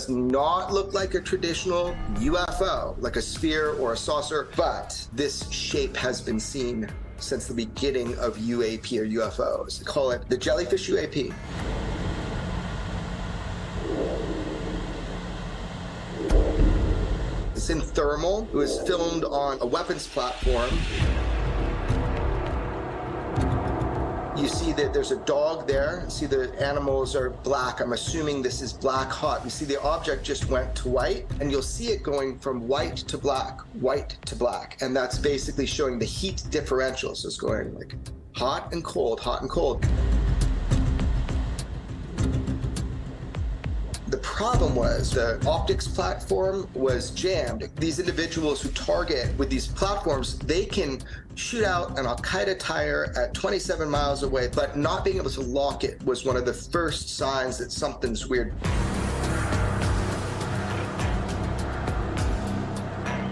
does not look like a traditional UFO, like a sphere or a saucer, but this shape has been seen since the beginning of UAP or UFOs. They call it the Jellyfish UAP. It's in thermal. It was filmed on a weapons platform. You see that there's a dog there. You see the animals are black. I'm assuming this is black hot. You see the object just went to white, and you'll see it going from white to black, white to black. And that's basically showing the heat differential. So it's going like hot and cold, hot and cold. The problem was the optics platform was jammed. These individuals who target with these platforms, they can shoot out an Al-Qaeda tire at 27 miles away, but not being able to lock it was one of the first signs that something's weird.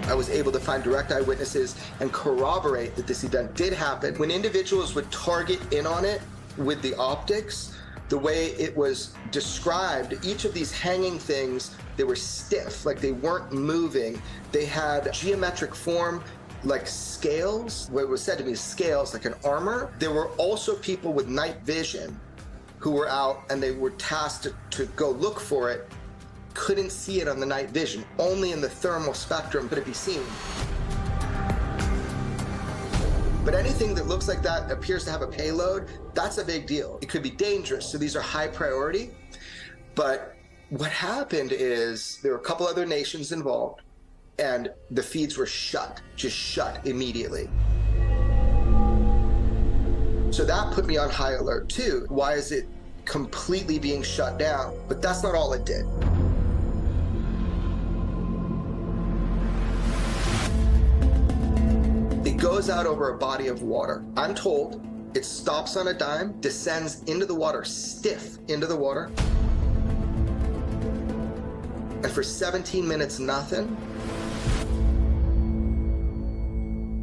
I was able to find direct eyewitnesses and corroborate that this event did happen. When individuals would target in on it with the optics, the way it was described, each of these hanging things, they were stiff, like they weren't moving. They had geometric form, like scales. What was said to me is scales, like an armor. There were also people with night vision who were out and they were tasked to go look for it. Couldn't see it on the night vision. Only in the thermal spectrum could it be seen. But anything that looks like that appears to have a payload, that's a big deal. It could be dangerous, so these are high priority. But what happened is there were a couple other nations involved, and the feeds were shut, just shut immediately. So that put me on high alert too. Why is it completely being shut down? But that's not all it did. It goes out over a body of water. I'm told it stops on a dime, descends into the water, stiff into the water. And for 17 minutes, nothing.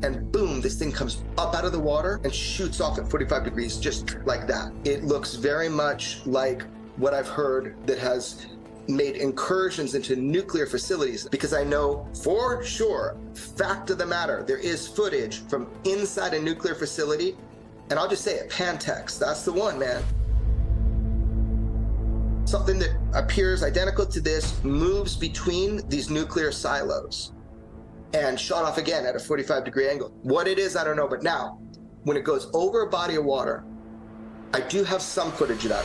And boom, this thing comes up out of the water and shoots off at 45 degrees, just like that. It looks very much like what I've heard that has made incursions into nuclear facilities, because I know for sure, fact of the matter, there is footage from inside a nuclear facility, and I'll just say it, Pantex, that's the one, man. Something that appears identical to this moves between these nuclear silos and shot off again at a 45-degree angle. What it is, I don't know, but now, when it goes over a body of water, I do have some footage of that.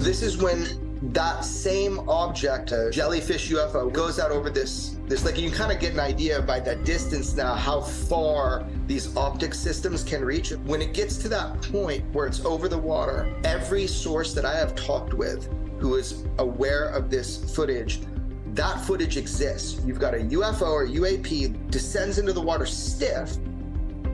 This is when that same object, a jellyfish UFO, goes out over this like, you can kind of get an idea by that distance now how far these optic systems can reach. When it gets to that point where it's over the water, every source that I have talked with who is aware of this footage, that footage exists. You've got a UFO or UAP, descends into the water stiff,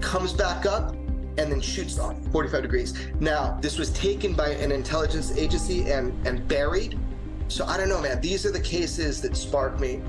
comes back up, and then shoots off 45 degrees. Now, this was taken by an intelligence agency and buried. So I don't know, man. These are the cases that spark me.